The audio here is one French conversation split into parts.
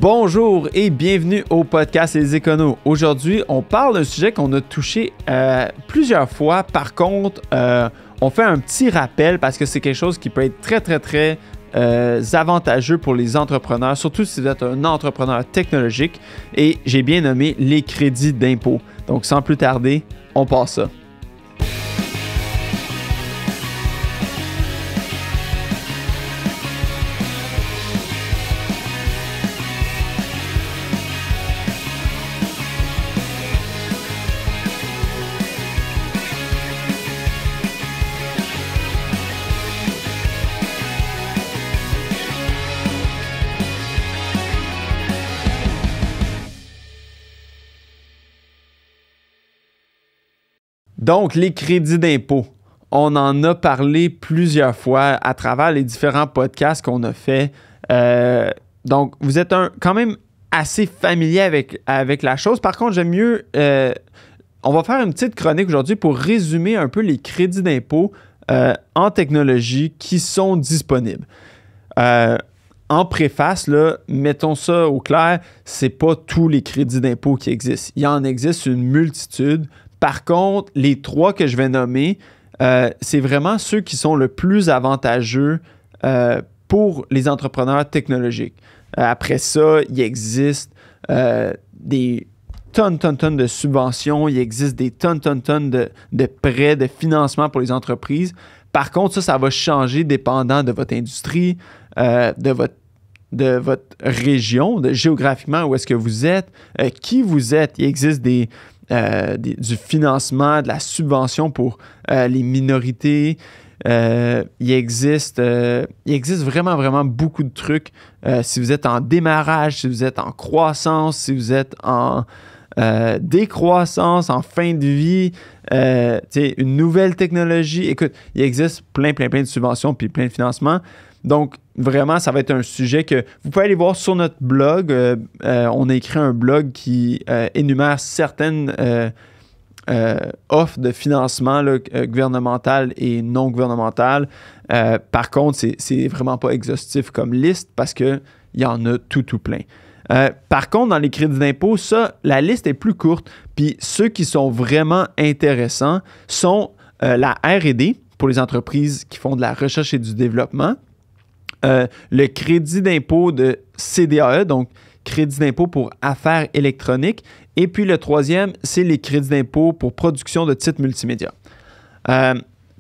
Bonjour et bienvenue au podcast Les Éconos. Aujourd'hui, on parle d'un sujet qu'on a touché plusieurs fois. Par contre, on fait un petit rappel parce que c'est quelque chose qui peut être très avantageux pour les entrepreneurs, surtout si vous êtes un entrepreneur technologique. Et j'ai bien nommé les crédits d'impôt. Donc, sans plus tarder, on passe ça. Donc, les crédits d'impôt, on en a parlé plusieurs fois à travers les différents podcasts qu'on a fait. Donc, vous êtes quand même assez familier avec la chose. Par contre, j'aime mieux... on va faire une petite chronique aujourd'hui pour résumer un peu les crédits d'impôt en technologie qui sont disponibles. En préface, là, mettons ça au clair, c'est pas tous les crédits d'impôt qui existent. Il en existe une multitude. Par contre, les trois que je vais nommer, c'est vraiment ceux qui sont le plus avantageux pour les entrepreneurs technologiques. Après ça, il existe des tonnes de subventions, il existe des tonnes de prêts, de financement pour les entreprises. Par contre, ça va changer dépendant de votre industrie, de votre région, géographiquement où est-ce que vous êtes, qui vous êtes. Il existe du financement, de la subvention pour les minorités. Il existe vraiment beaucoup de trucs. Si vous êtes en démarrage, si vous êtes en croissance, si vous êtes en décroissance, en fin de vie, une nouvelle technologie. Écoute, il existe plein de subventions puis plein de financements. Donc, vraiment, ça va être un sujet que vous pouvez aller voir sur notre blog. On a écrit un blog qui énumère certaines offres de financement gouvernementales et non gouvernementales. Par contre, c'est vraiment pas exhaustif comme liste parce qu'il y en a tout plein. Par contre, dans les crédits d'impôt, la liste est plus courte. Puis ceux qui sont vraiment intéressants sont la R&D pour les entreprises qui font de la recherche et du développement. Le crédit d'impôt de CDAE, donc crédit d'impôt pour affaires électroniques. Et puis le troisième, c'est les crédits d'impôt pour production de titres multimédia.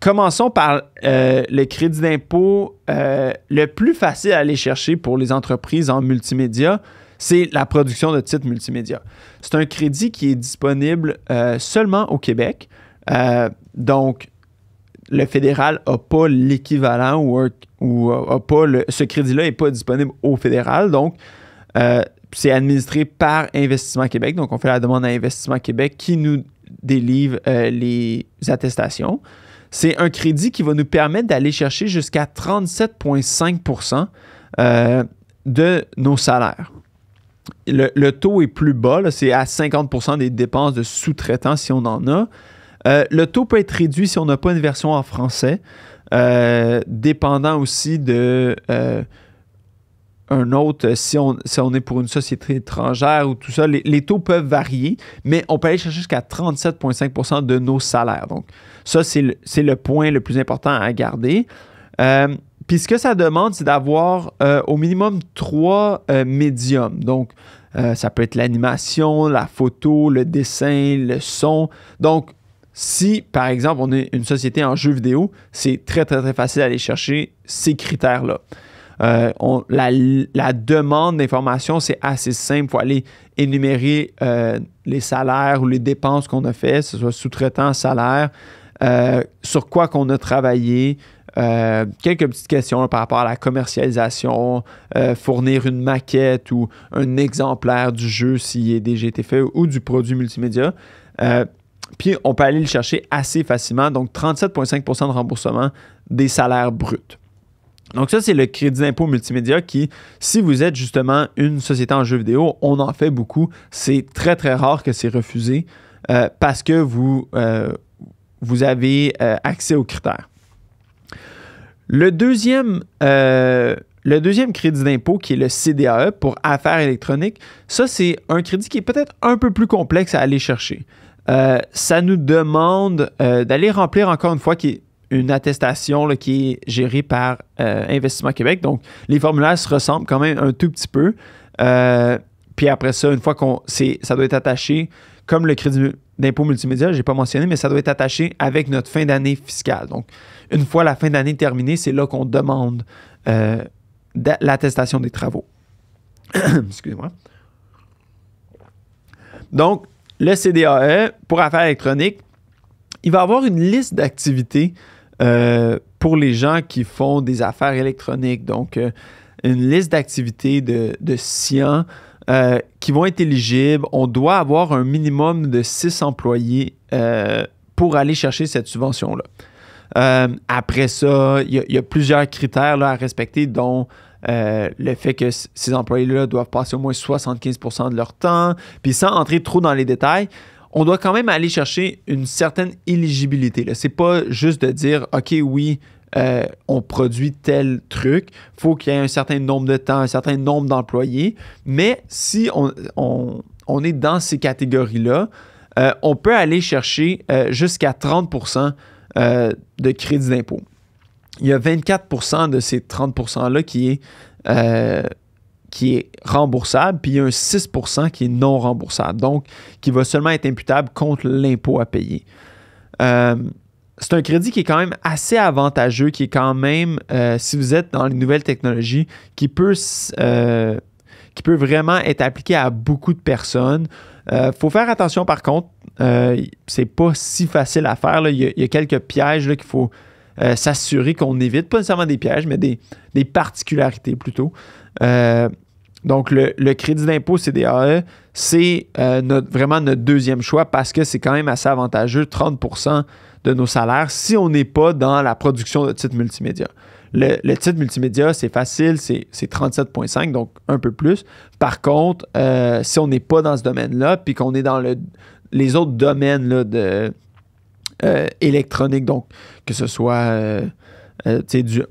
Commençons par le crédit d'impôt le plus facile à aller chercher pour les entreprises en multimédia, c'est la production de titres multimédia. C'est un crédit qui est disponible seulement au Québec. Donc, le fédéral n'a pas l'équivalent ce crédit-là n'est pas disponible au fédéral. Donc, c'est administré par Investissement Québec. Donc, on fait la demande à Investissement Québec qui nous délivre les attestations. C'est un crédit qui va nous permettre d'aller chercher jusqu'à 37,5 % de nos salaires. Le taux est plus bas, là, c'est à 50 % des dépenses de sous-traitants si on en a. Le taux peut être réduit si on n'a pas une version en français, dépendant aussi de un autre, si on est pour une société étrangère ou tout ça, les taux peuvent varier, mais on peut aller chercher jusqu'à 37,5 % de nos salaires. Donc, ça, c'est le point le plus important à garder. Puis, ce que ça demande, c'est d'avoir au minimum 3 médiums. Donc, ça peut être l'animation, la photo, le dessin, le son. Donc, si, par exemple, on est une société en jeux vidéo, c'est très facile d'aller chercher ces critères-là. La demande d'information, c'est assez simple. Il faut aller énumérer les salaires ou les dépenses qu'on a fait, que ce soit sous-traitant, salaire, sur quoi qu'on a travaillé, quelques petites questions là, par rapport à la commercialisation, fournir une maquette ou un exemplaire du jeu s'il est déjà été fait ou du produit multimédia. Puis, on peut aller le chercher assez facilement. Donc, 37,5 % de remboursement des salaires bruts. Donc, ça, c'est le crédit d'impôt multimédia qui, si vous êtes justement une société en jeux vidéo, on en fait beaucoup. C'est très rare que c'est refusé parce que vous avez accès aux critères. Le deuxième Le deuxième crédit d'impôt, qui est le CDAE pour affaires électroniques, ça, c'est un crédit qui est peut-être un peu plus complexe à aller chercher. Ça nous demande d'aller remplir, encore une fois, qui est une attestation là, qui est gérée par Investissement Québec. Donc, les formulaires se ressemblent quand même un tout petit peu. Puis après ça, une fois ça doit être attaché, comme le crédit d'impôt multimédia, je n'ai pas mentionné, mais ça doit être attaché avec notre fin d'année fiscale. Donc, une fois la fin d'année terminée, c'est là qu'on demande l'attestation des travaux. Excusez-moi. Donc, le CDAE, pour affaires électroniques, il va avoir une liste d'activités pour les gens qui font des affaires électroniques. Donc, une liste d'activités de SIAN qui vont être éligibles. On doit avoir un minimum de 6 employés pour aller chercher cette subvention-là. Après ça, il y a plusieurs critères là, à respecter, dont le fait que ces employés-là doivent passer au moins 75% de leur temps. Puis sans entrer trop dans les détails, on doit quand même aller chercher une certaine éligibilité. Ce n'est pas juste de dire « OK, oui, on produit tel truc, il faut qu'il y ait un certain nombre de temps, un certain nombre d'employés. » Mais si on est dans ces catégories-là, on peut aller chercher jusqu'à 30% de crédit d'impôt. Il y a 24% de ces 30%-là qui est remboursable, puis il y a un 6% qui est non remboursable, donc qui va seulement être imputable contre l'impôt à payer. C'est un crédit qui est quand même assez avantageux, qui est quand même, si vous êtes dans les nouvelles technologies, qui peut vraiment être appliqué à beaucoup de personnes. Faut faire attention par contre, c'est pas si facile à faire. Là. Il y a quelques pièges là, qu'il faut s'assurer qu'on évite, pas nécessairement des pièges, mais des particularités plutôt. Donc, le crédit d'impôt CDAE, c'est vraiment notre deuxième choix parce que c'est quand même assez avantageux, 30% de nos salaires, si on n'est pas dans la production de titres multimédia. Le titre multimédia, c'est facile, c'est 37,5, donc un peu plus. Par contre, si on n'est pas dans ce domaine-là, puis qu'on est dans les autres domaines là, électronique, donc que ce soit,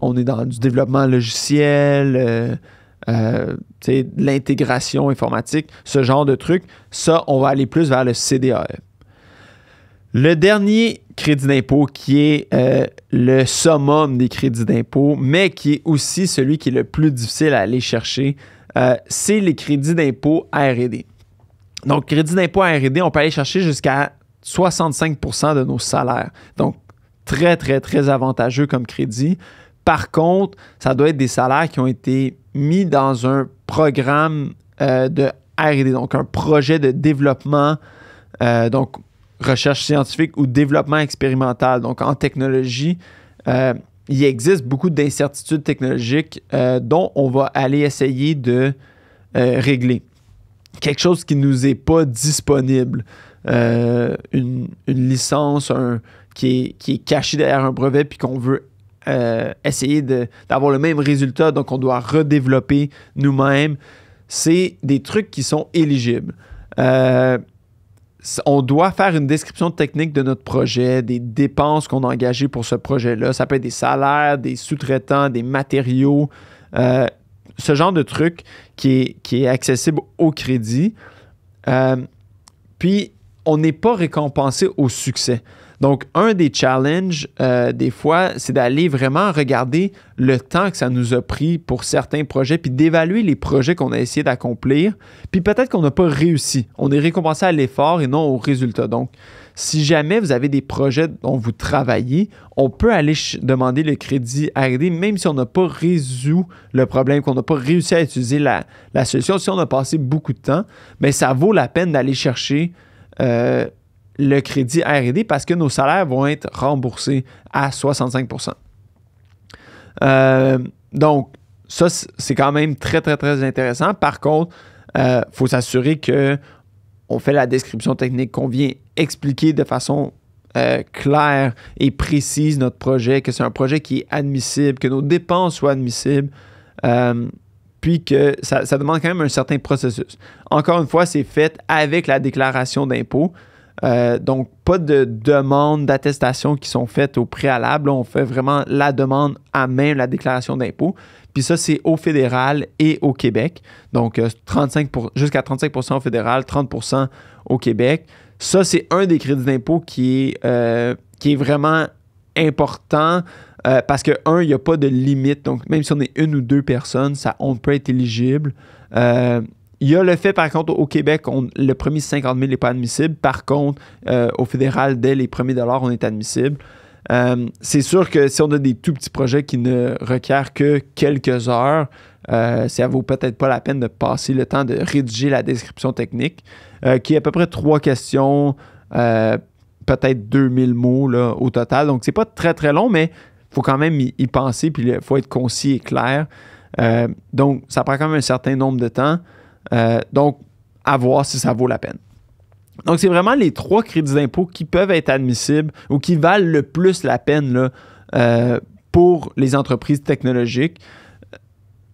on est dans du développement logiciel, de l'intégration informatique, ce genre de trucs, ça, on va aller plus vers le CDAE. Le dernier crédit d'impôt qui est le summum des crédits d'impôt, mais qui est aussi celui qui est le plus difficile à aller chercher, c'est les crédits d'impôt R&D. Donc, crédit d'impôt R&D, on peut aller chercher jusqu'à 65% de nos salaires. Donc, très, très, très avantageux comme crédit. Par contre, ça doit être des salaires qui ont été mis dans un programme de R&D, donc un projet de développement, donc recherche scientifique ou développement expérimental. Donc, en technologie, il existe beaucoup d'incertitudes technologiques dont on va aller essayer de régler. Quelque chose qui ne nous est pas disponible. Une licence qui est cachée derrière un brevet puis qu'on veut essayer d'avoir le même résultat, donc on doit redévelopper nous-mêmes. C'est des trucs qui sont éligibles. On doit faire une description technique de notre projet, des dépenses qu'on a engagées pour ce projet-là. Ça peut être des salaires, des sous-traitants, des matériaux, ce genre de truc qui est accessible au crédit. Puis, on n'est pas récompensé au succès. Donc, un des challenges, des fois, c'est d'aller vraiment regarder le temps que ça nous a pris pour certains projets, puis d'évaluer les projets qu'on a essayé d'accomplir, puis peut-être qu'on n'a pas réussi. On est récompensé à l'effort et non au résultat. Donc, si jamais vous avez des projets dont vous travaillez, on peut aller demander le crédit R&D, même si on n'a pas résolu le problème, qu'on n'a pas réussi à utiliser la solution. Si on a passé beaucoup de temps, bien, ça vaut la peine d'aller chercher le crédit R&D parce que nos salaires vont être remboursés à 65%. Donc, ça, c'est quand même très, très, très intéressant. Par contre, il faut s'assurer qu'on fait la description technique, qu'on vient expliquer de façon claire et précise notre projet, que c'est un projet qui est admissible, que nos dépenses soient admissibles, puis que ça demande quand même un certain processus. Encore une fois, c'est fait avec la déclaration d'impôt. Donc, pas de demande d'attestation qui sont faites au préalable. Là, on fait vraiment la demande à même la déclaration d'impôt. Puis ça, c'est au fédéral et au Québec. Donc, jusqu'à 35% au fédéral, 30% au Québec. Ça, c'est un des crédits d'impôt qui est vraiment important parce que, il n'y a pas de limite. Donc, même si on est une ou deux personnes, on peut être éligible. Il y a le fait, par contre, au Québec, le premier 50 000 n'est pas admissible. Par contre, au fédéral, dès les premiers dollars, on est admissible. C'est sûr que si on a des tout petits projets qui ne requièrent que quelques heures, ça vaut peut-être pas la peine de passer le temps de rédiger la description technique, qui est à peu près 3 questions, peut-être 2000 mots là, au total. Donc, c'est pas très, très long, mais il faut quand même y penser, puis il faut être concis et clair. Donc, ça prend quand même un certain nombre de temps. Donc, à voir si ça vaut la peine. Donc, c'est vraiment les 3 crédits d'impôt qui peuvent être admissibles ou qui valent le plus la peine là, pour les entreprises technologiques.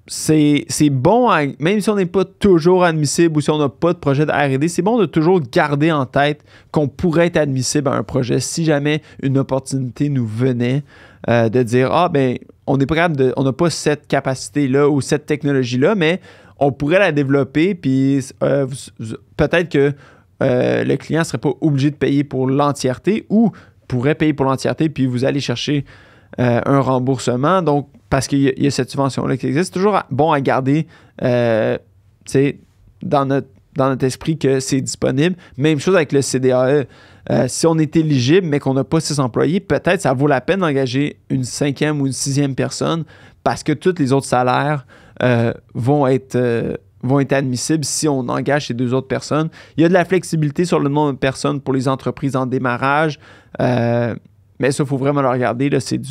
C'est bon, même si on n'est pas toujours admissible ou si on n'a pas de projet de R&D, c'est bon de toujours garder en tête qu'on pourrait être admissible à un projet si jamais une opportunité nous venait de dire « Ah, ben on n'est pas capable on n'a pas cette capacité-là ou cette technologie-là, mais on pourrait la développer, puis peut-être que le client ne serait pas obligé de payer pour l'entièreté ou pourrait payer pour l'entièreté, puis vous allez chercher un remboursement. Donc, parce qu'il y a cette subvention-là qui existe, c'est toujours bon à garder dans notre esprit que c'est disponible. Même chose avec le CDAE. Si on est éligible, mais qu'on n'a pas 6 employés, peut-être ça vaut la peine d'engager une 5e ou une 6e personne parce que tous les autres salaires vont être admissibles si on engage ces 2 autres personnes. Il y a de la flexibilité sur le nombre de personnes pour les entreprises en démarrage, mais ça, il faut vraiment le regarder. Là, c'est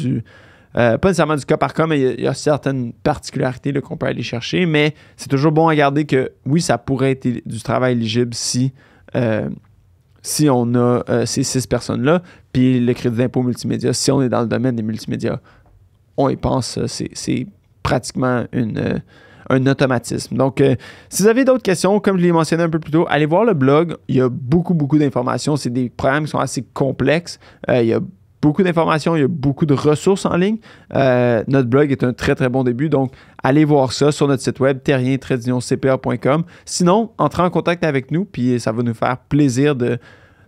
pas nécessairement du cas par cas, mais il y a certaines particularités là, qu'on peut aller chercher, mais c'est toujours bon à garder que oui, ça pourrait être du travail éligible si on a ces 6 personnes-là, puis le crédit d'impôt multimédia, si on est dans le domaine des multimédias, on y pense, c'est pratiquement un automatisme. Donc, si vous avez d'autres questions, comme je l'ai mentionné un peu plus tôt, allez voir le blog. Il y a beaucoup d'informations. C'est des programmes qui sont assez complexes. Il y a beaucoup d'informations, il y a beaucoup de ressources en ligne. Notre blog est un très, très bon début. Donc, allez voir ça sur notre site web, terrien-cpa.com. Sinon, entrez en contact avec nous, puis ça va nous faire plaisir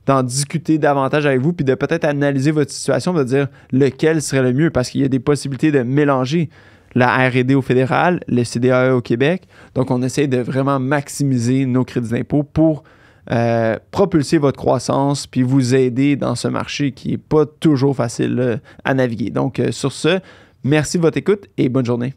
d'en discuter davantage avec vous, puis de peut-être analyser votre situation, de dire lequel serait le mieux, parce qu'il y a des possibilités de mélanger la R&D au fédéral, le CDAE au Québec. Donc, on essaie de vraiment maximiser nos crédits d'impôt pour propulser votre croissance puis vous aider dans ce marché qui n'est pas toujours facile à naviguer. Donc, sur ce, merci de votre écoute et bonne journée.